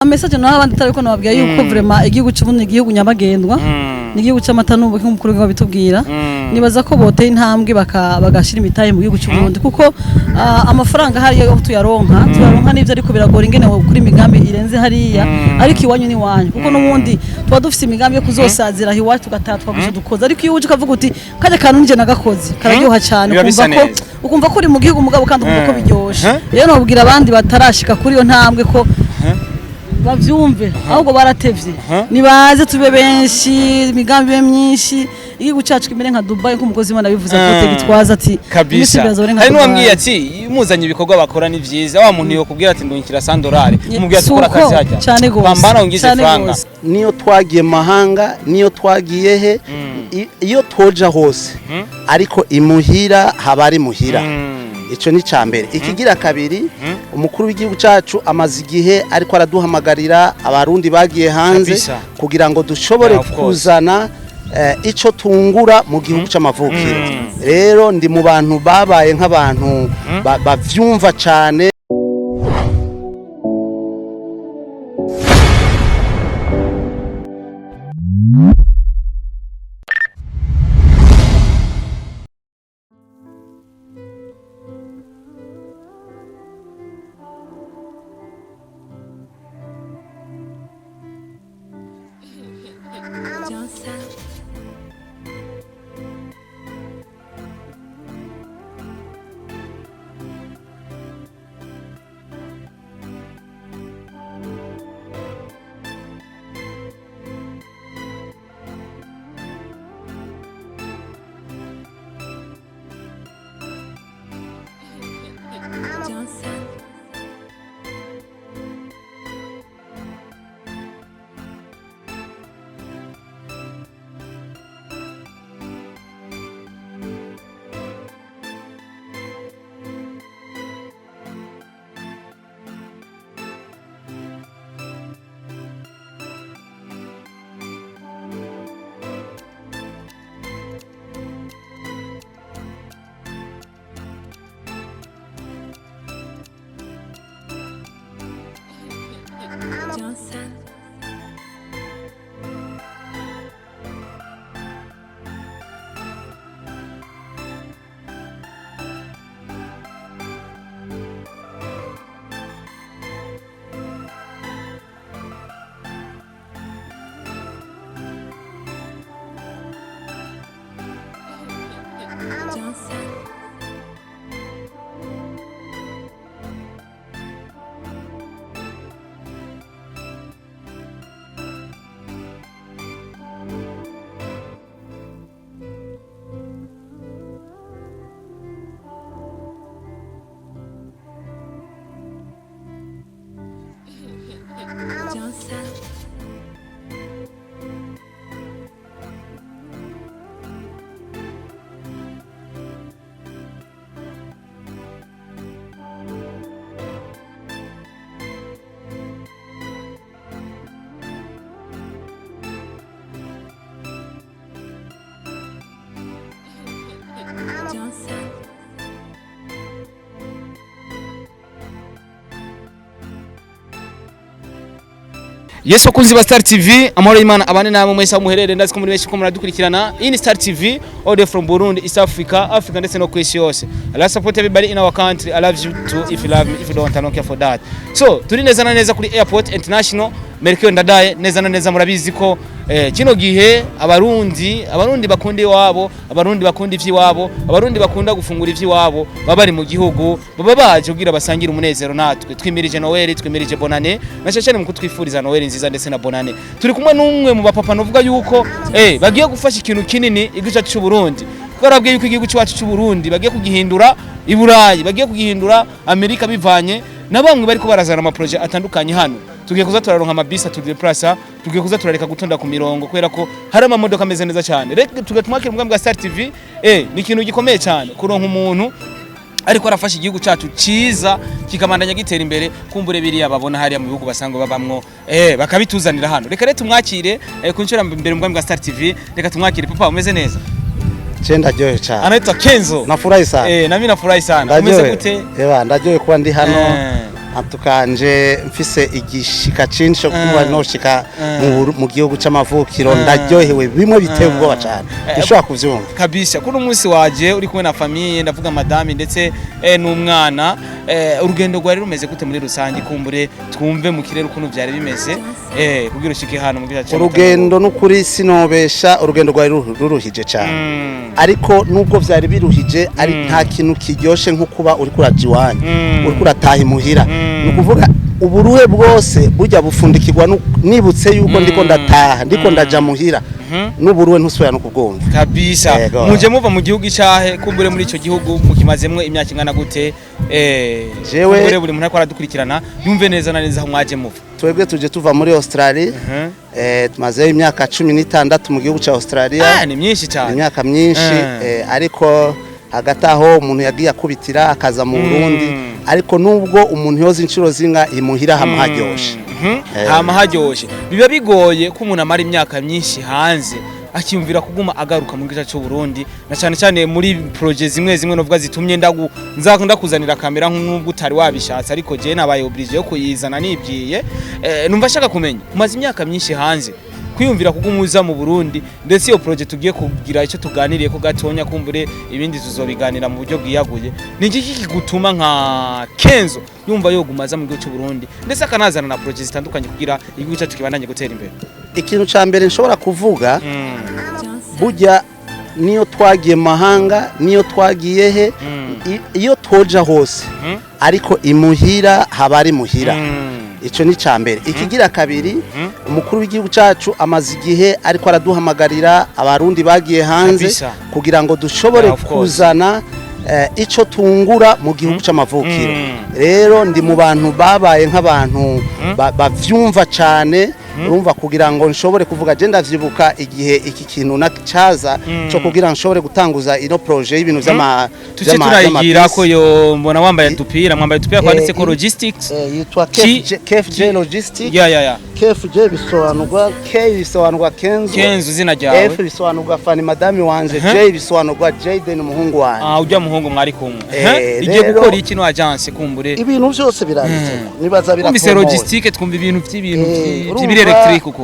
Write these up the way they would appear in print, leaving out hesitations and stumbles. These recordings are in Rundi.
Message naho abandi tariko nababwiye yuko vraiment igihugu cy'ubundi igihugu nyabagendwa n'igihugu cy'amata n'ubu nk'umukuru w'abitubwira nibaza ko boteye intambwe bagashira imitaye mu gihugu cy'ubundi kuko amafaranga hari yo tuyaronka n'ivyo ariko biragora ingene kuri imigambi irenze hariya ariko iwanyu ni wanyu kuko n'ubundi tuba dufite imigambi yo kuzosazira hiwacu tugatata gusa dukoza ariko iyo uje ukavuga uti kaje kantu nje nagakoze kararyoha cyane ukumva ko uri mu gihugu mugabo kandi ukumva ko biryoshe rero nabwira abandi batarashika kuri yo ntambwe ko bavyumve ahubwo baratevye nibaze tube benshi imigambi be myinshi igihugu cyacu kimere nka Dubai nk'umukozi Imana bivuze ko tegitwaza ati kabisa hari nuwambwiye ati muzanye ibikorwa bakora ni vyiza wa muntu yo kubwira ati ndungikira $100 umubwira ati kora akazi hajya pambana ungize franga niyo twagiye mahanga niyo twagiye he iyo toja hose ariko imuhira habari muhira ico ni cambere ikigira kabiri umukuru w'igihugu cyacu amaze igihe ariko araduhamagarira abarundi bagiye hanze kugira ngo dushobore kuzana ico tungura mu gihugu c'amavukiro rero ndi mu bantu babaye nk'abantu bavyumva cyane Yesu kunzi ba Star TV amahoro y'Imana abane namwe mwese muherere ndazi ko muri benshi ko muradukurikirana in Star TV all the from Burundi East Africa ndetse no kwisi yose. Allah support everybody in our country. I love you too if you love me, if you don't I don't care for that. So turi neza na neza kuri Airport International Mercure ndadaye neza na neza murabizi ko kino gihe abarundi bakunda iwabo, abarundi bakunda ivy'iwabo, abarundi bakunda gufungura ivy'iwabo babari mu gihugu baba baje kugira basangira umunezero natwe twimirije Noel twimirije Bonane na cyane mu kutwifuriza Noel nziza ndetse na Bonane turi kumwe n'umwe mu bapapa novuga yuko bagiye gufasha ikintu kinini igihugu cyacu cy'u Burundi twarabwiye yuko igihugu cyacu cy'u Burundi bagiye kugihindura i Burayi bagiye kugihindura Amerika bivanye na bamwe bari ko barazana ama projet atandukanye hano tugiye kuza turaronka amabisa tugiye prasa tugiye kuza turareka gutonda ku mirongo kwera ko hari ama modoka ameze neza cyane reka tugatumwakira umugambi wa Star TV ni ikintu gikomeye cyane kuronka umuntu ariko arafasha igihugu cyacu ciza kikamandanya gitera imbere kumbure biriya babona hariya mu bihugu basanzwe babamwo bakabituzanira hano reka rero tumwakire kunshira mbere umugambi wa Star TV reka tumwakire papa umeze neza Chenda joye cha. Anaitwa Kenzo. Nafurahi sana. Na mimi nafurahi sana. Umeze gute? Ewa, ndajoye kuwa ndi hano. atukanje mfise igishika cinshi cyo kuba noshika mu gihugu c'amavukiro ndaryohewe bimwe biteye ubwoba cyane ushobora kuvyumva kabisa. Kuno munsi waje uri kumwe na famille ndavuga madame ndetse n'umwana, urugendo rwari rumeze gute muri rusange kumbure twumve mu kirere ukuntu byari bimeze kugira ushike hano mu gihe urugendo n'ukuri sinobesha urugendo rwari ruruhije cyane ariko nubwo byari biruhije ari nta kintu kiryoshe nko kuba uri kuraje iwanyu uri kurataha imuhira nukuvuga uburuhe bwose burya bufundikirwa nibutse yuko ndiko ndataha ndiko ndaja muhira n'uburuhe ntusubira no kubwumva kabisa. Muje muva mu gihugu cyahe kumbure muri ico gihugu mukimazemwe imyaka ingana gute? Jewe buri muntu ariko aradukurikirana yumve neza na neza aho mwaje muva. Twebwe tuje tuva muri Australia tumaze imyaka 16 mu gihugu cya Australia. Ni myinshi cyane, imyaka myinshi ariko hagati aho umuntu yagiye akubitira akaza mu Burundi ariko nubwo umuntu yoza inshuro zinga imuhira hamaharyoshe hamaharyoshe biba bigoye ko umuntu amara imyaka myinshi hanze akiyumvira kuguma agaruka mu gice cyo Burundi na cyane cyane muri projet zimwe novuga zitumye ndakuzanira kamera nk'ubwo utari wabishatse ariko je nabaye oblige yo kuyizana nibyiye. Numva shaka kumenya umaze imyaka myinshi hanze kwiyumvira kugumuza mu Burundi ndetse iyo project tugiye kugira icyo tuganiriye ko gatonya kumbure ibindi tuzobiganira mu buryo bwiyaguye ni iki kigutuma nka Kenzo yumva yo gumaza mu gihugu cy'u Burundi ndetse akanazana na project zitandukanye kugira igihugu cyacu kibandanye gutera imbere? Ikintu ca mbere nshobora kuvuga burya niyo twagiye mahanga niyo twagiye he iyo twoja hose ariko imuhira habari muhira ico ni cambere. Ikigira kabiri umukuru w'igihugu cacu amaze igihe ariko araduhamagarira abarundi bagiye hanze kugira ngo dushobore kuzana ico tungura mu gihugu c'amavukiro. Rero ndi mu bantu babaye nk'abantu bavyumva cane urumva kugira ngo nshobore kuvuga je ndavyibuka igihe iki kintu nacaza cyo kugira ngo nshobore gutanguza ino projet y'ibintu vy'ama turayigira ko yo mbona wambaye tupira mwambaye tupira kwanditse ko logistics yitwa KFJ Logistics KFJ bisobanurwa K bisobanurwa Kenzo zina ryawe, F bisobanurwa Fani madame wanje, J bisobanurwa Jayden umuhungu wanje. Ujya muhungu mwari kumwe igiye gukora iki no agence kumbure ibintu byose biranditse nibaza birakomeye logistique twumva ibintu by'ibintu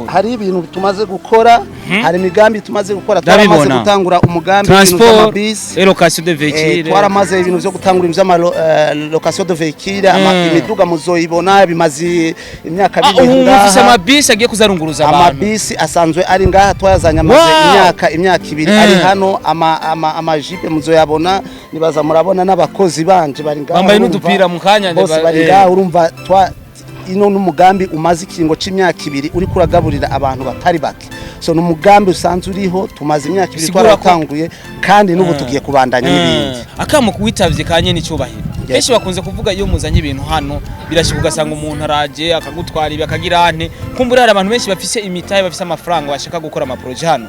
hari ibintu tumaze gukora hari imigambi tumaze gukora twaramaze gutangura umugambi w'ibintu by'amabisi location de véhicule twaramaze ibintu byo gutangura ivy'ama location de véhicule imiduga muzoyibona bimaze imyaka ufise amabisi agiye kuzarunguruza abantu amabisi asanzwe ari ngaha twayazanya amaze imyaka ibiri ari hano amajipe muzoyabona nibaza murabona n'abakozi banje bari ngaha bambaye n'udupira mu kanya bose bari ngaha urumva ino n'umugambi umaze ikingo c'imyaka ibiri uri kuragaburira abantu batari bake so n'umugambi usanzwe uriho tumaze imyaka ibiri twaratanguye kandi n'ubu tugiye kubandanya n'ibindi akamo kuwitavye kanye n'icubahiro kenshi bakunze kuvuga iyo muzanye ibintu hano birashika ugasanga umuntu araje akagutwara ibi akagira ante kumbura hari abantu benshi bafise imitahe bafise amafaranga bashaka gukora ama projet hano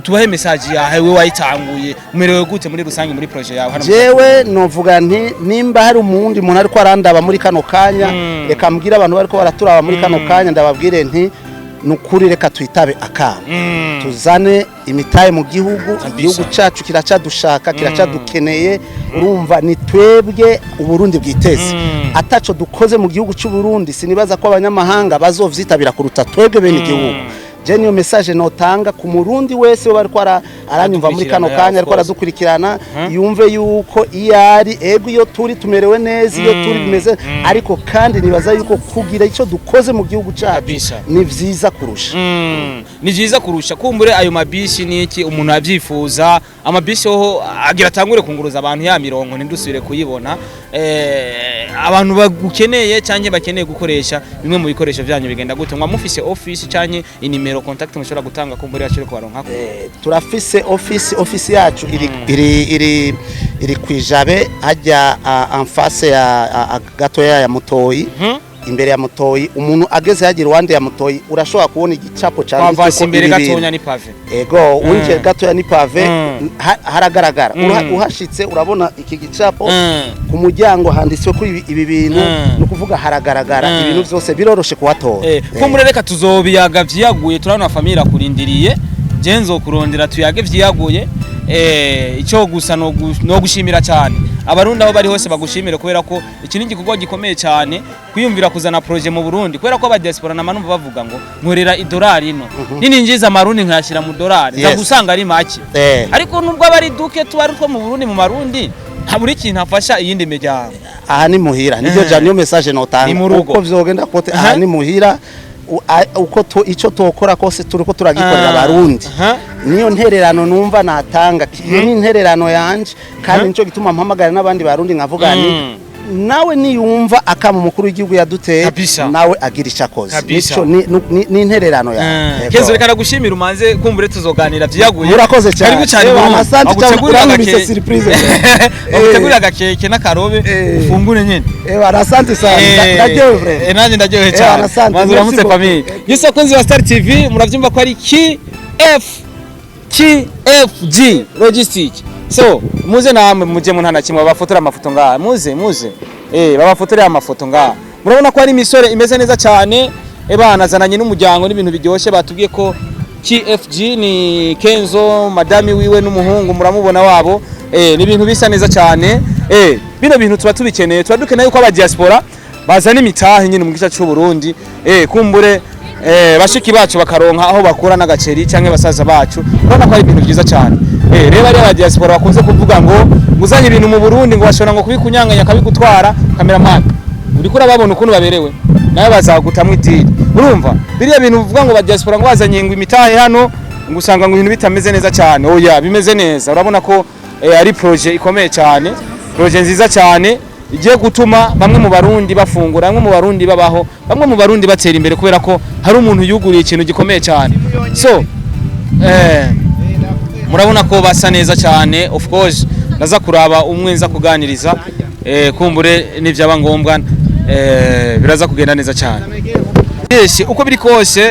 tubahe message yawe we wayitanguye umerewe gute muri rusange muri projet yawe hano? Jewe novuga nti nimba hari umundi muntu ariko arandaba muri kano kanya reka mbwira abantu bariko baraturaba muri kano kanya ndababwire nti nukuri reka twitabe akamo tuzane imitahe mu gihugu cacu kiracadushaka kiracadukeneye urumva ni twebwe uburundi bwiteze ataco dukoze mu gihugu cy'u Burundi sinibaza ko abanyamahanga bazovyitabira kuruta twebwe bene igihugu. Je niyo message notanga ku murundi wese bariko aranyumva muri kano kanya ariko aradukurikirana yumve yuko iyari ego iyo turi tumerewe neza iyo turi bimeze ariko kandi nibaza yuko kugira ico dukoze mu gihugu cyacu ni vyiza kurusha ni vyiza kurusha kumbure ayo mabisi niki umuntu avyifuza amabisi ho agira tangure kunguruza abantu ya mirongo ndusubire kuyibona abantu bagukeneye cyangwa bakeneye gukoresha bimwe mu bikoresho byanyu bigenda gute mwa mufise office cyangwa inimero contact mushobora gutanga kumbure yashire ko baronka turafise office yacu iri kwijabe hajya en face ya gatoya ya Mutoyi imbere ya Mutoyi umuntu ageze hagira wande ya Mutoyi urashobora kubona igicapo cyanditse ko imbere gatonya ni pave ego winje gatoya ni pave haragaragara uhashitse urabona iki gicapo ku muryango handitswe ko ibi bintu no kuvuga haragaragara ibintu byose biroroshe kuhatora kumbure reka tuzobiyaga vyiyaguye turabona famille akurindiriye genzo kurondera tuyage vyiyaguye icyo gusa no gushimira cyane abarundi aho bari hose bagushimire kubera ko iki ni igikorwa gikomeye cyane kwiyumvira kuzana projet mu Burundi kubera ko aba diaspora namanumva bavuga ngo nkorera idolari ino nininjiza amarundi nkashira mu dolari za gusanga ari make ariko nubwo abari duke tuba two mu Burundi mu marundi haburi ikintu afasha iyindi miryango aha ni muhira nibyo janiyo message notanga uko vyogenda kote aha ni muhira uko ico tokora kose turiko turagikorera abarundi niyo ntererano numva natanga iyo ni ntererano yanje kandi nico gituma mpamagara n'abandi barundi nkavuga ni nawe niyumva akama mukuru w'igihugu yaduteye nawe agira icakoze nico ni intererano ya Kenzo reka nagushimira umanze kumbure tuzoganira vyaguye murakoze cyane karibu cyane asante cyane mise surprise utegurira agakeke n'akarobe ufungure nyene asante sana ndajyewe vrema nanjye ndajyewe cyane manzi uramutse famille yise kunzi wa Star TV muravyumva ko ari KFG Logistic so muze namwe muje mu ntana kimwe bafotora amafoto ngaha muze babafotorera amafoto ngaha murabona ko ari imisore imeze neza cyane banazananye n'umuryango n'ibintu biryoshye batubwiye ko KFG ni Kenzo madami wiwe n'umuhungu muramubona wabo ni ibintu bisa neza cyane bino bintu tuba tubikeneye tuba dukeneye ko aba diaspora bazana imitahe nyine mu gice cy'u Burundi kumbure bashiki bacu bakaronka aho bakura n'agaceri cyangwa basaza bacu urabona ko ari ibintu byiza cyane reba ari aba diaspora bakunze kuvuga ngo muzanye ibintu mu Burundi ngo bashobora ngo kubikunyanganya akabigutwara cameraman uriko urababona ukuntu baberewe nawe bazagutamwe idiri urumva biriya bintu uvuga ngo ba diaspora ngo bazanye ngo imitahe hano ngo usanga ngo ibintu bitameze neza cyane oya bimeze neza urabona ko ari projet ikomeye cyane projet nziza cyane igiye gutuma bamwe mu barundi bafungura bamwe mu barundi babaho bamwe mu barundi batera imbere kubera ko hari umuntu yuguriye ikintu gikomeye cyane so murabona ko basa neza cyane of course naza kuraba umwe nza kuganiriza kumbure nivyaba ngombwa biraza kugenda neza cyane uko biri kose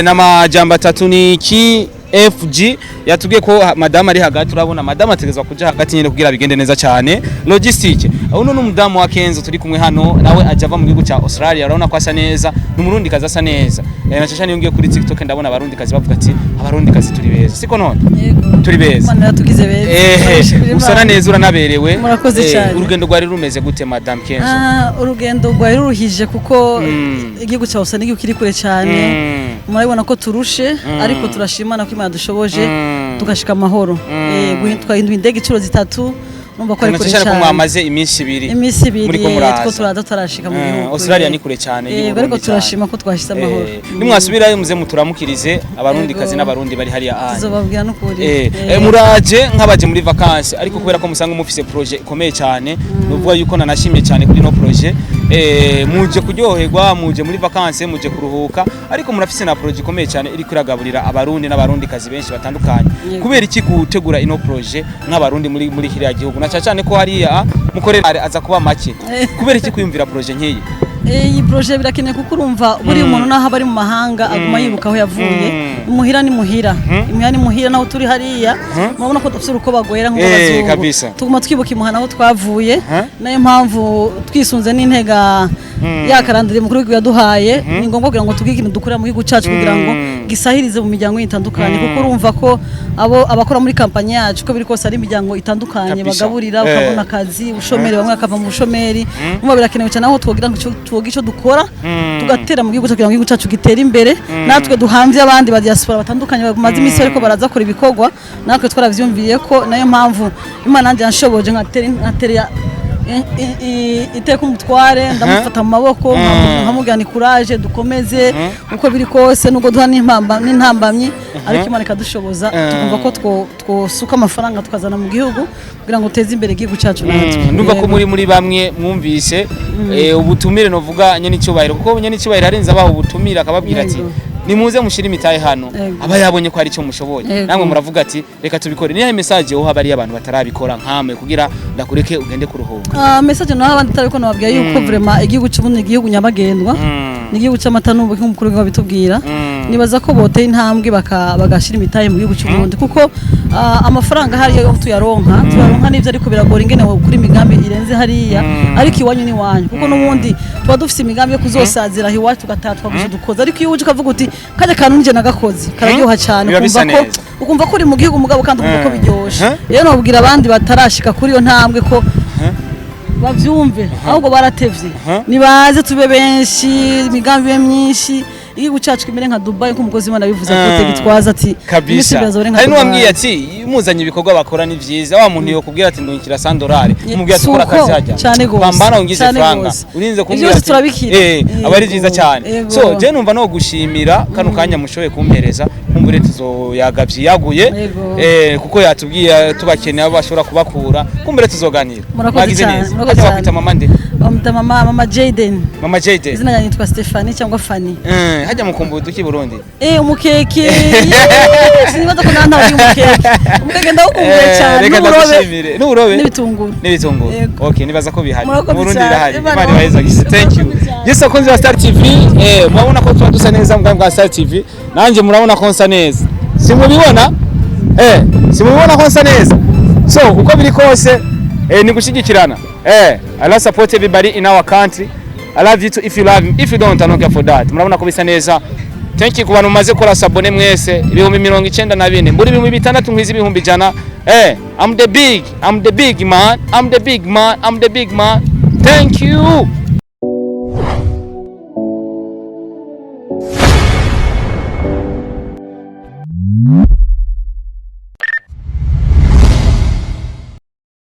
n'amajambo atatu ni KFG yatubwiye ko madame ari hagati urabona madame ategezwa kuja hagati nyine kugira bigende neza cyane logistique uno n'umudamu wa Kenzo turi kumwe hano nawe ajava mu gihugu cya Australia urabona ko asa neza n'umurundi kazi asa neza nacyo niyongiye kuri TikTok ndabona abarundi kazi bavuga ati abarundi kazi turi beza siko none turi beza Mana tugize beza usana neza uranaberewe murakoze cyane urugendo rwari rumeze gute madame Kenzo urugendo rwari ruruhije kuko igihugu cya Australia n'igihugu kiri kure cyane murabona ko turushe ariko turashimana ko Imana dushoboje tugashika amahoro twahindura indege inshuro 3 numva ko ari kure cyane mwamaze iminsi ibiri muri ko turaza tarashika mu gihugu Australia ni kure cyane ariko turashima ko twashyize amahoro nimwasubirayo muze muturamukirize abarundi kazi n'abarundi bari hariya tuzobabwira n'ukuri muraje nk'abaje muri vacances ariko kubera ko musanga mufise projet ikomeye cyane nuvuga yuko nanashimye cyane kuri no projet muje kuryoherwa muje muri vacances muje kuruhuka ariko murafise na projet ikomeye cyane iri kuragaburira abarundi n'abarundi kazi benshi batandukanye kubera iki gutegura ino projet nk'abarundi muri kiriya gihugu cyane ko hariya mukorera aza kuba make kubera iki kwiyumvira projet nk'iyi iyi projet birakeneye kuko urumva buri umuntu naho bari mu mahanga aguma yibuka aho yavuye muhira ni muhira imya ni muhira naho turi hariya murabona ko dufite uko bagwera nk'abazungu tuguma twibuka imuhana aho twavuye nayo mpamvu twisunze n'intega yakarandire mukuru w'igihugu yaduhaye ni ngombwa kugira ngo tugire ikintu dukorera mu gihugu cyacu kugira ngo gisahirize mu miryango itandukanye kuko urumva ko abakora muri kampanye yacu ko biri kose ari imiryango itandukanye bagaburira ukabona akazi ubushomeri bamwe akava mu bushomeri umva birakenewe cyane aho twogira ngo icyo dukora tugatera mu gihugu kugira ngo igihugu cyacu gitere imbere natwe duhanze abandi ba diaspora batandukanye bamaze iminsi ariko baraza kora ibikorwa natwe twaravyumviye ko nayo mpamvu Imana nanjye yanshoboje nkatera iteka umutware ndamufata mu maboko nkamugana courage dukomeze uko biri kose nuko duha n'intambamyi ariko Imana ikadushoboza tukumva ko twosuka amafaranga tukazana mu gihugu kugira ngo teze imbere igihugu cyacu natwe ndumva ko muri bamwe mwumvise ubutumire novuga nyene icyubahiro kuko nyene icyubahiro arinze abaho ubutumire akababwira ati nimuze mushira imitahe hano aba yabonye ko ari cyo mushoboye namwe muravuga ati reka tubikore niyo message ho habari abantu batarabikora nkamwe kugira ndakureke ugende kuruhuka message no abandi tariko nababwiye yuko vraiment igihugu cy'ubundi igihugu nyabagendwa n'igihugu cy'amata n'ubuki nk'umukuru w'igihugu bitubwira nibaza ko boteye intambwe bagashira imitahe mu gihugu cy'ubundi kuko amafaranga hariya yo tuyaronka n'ivyo ariko biragora ingene kuri imigambi irenze hariya ariko iwanyu ni wanyu kuko n'ubundi tuba dufise imigambi yo kuzosazira hiwacu tugatatwa gusa dukoza ariko iyo uje ukavuga uti kaje kantu nje nagakoze kararyoha cyane ukumva ko uri mu gihugu mugabo kandi ukumva ko biryoshe rero nobwira abandi batarashika kuri yo ntambwe ko bavyumve ahubwo baratevye nibaze tube benshi imigambi ibe myinshi igihugu cacu kimere nka Dubai ko umukozi w'Imana bivuze ko tegitwaza ati kabisa hari n'uwambwiye ati muzanye ibikorwa bakora ni vyiza wa muntu yo kubwira ati ndungikira $100 umubwira ati kora akazi hajya bambana ungize franga urinze kumbwira ati abari vyiza cyane so je numva no gushimira kano kanya mushoboye kumpereza kumbure tuzoyagavye yaguye kuko yatubwiye tubakeneye abo bashobora kubakura kumbure tuzoganira mwagize neza bakwita mama nde bamwita mama Jayden izina ryanjye nitwa Stephanie cyangwa Fanny hajya mukumbuye duki Burundi umukeke sinibaza ko nanta uri umukeke ndawukumbuye cyane n'uburobe n'ibitunguru okay nibaza ko bihari Burundi irahari Imana ibahiza gise thank you yes akunzi wa Star TV murabona ko tuba dusa neza mu bwa Star TV nanje murabona ko nsa neza simubibona simubibona ko nsa neza so uko biri kose ni gushigikirana Allah support everybody in our country. I love you too if you love me. If you don't, I don't care for that. Murabona ko bisa neza. Thank you ku bantu maze kora sabone mwese. 94 muri 600 nkwizi 100. I'm the big man. Thank you.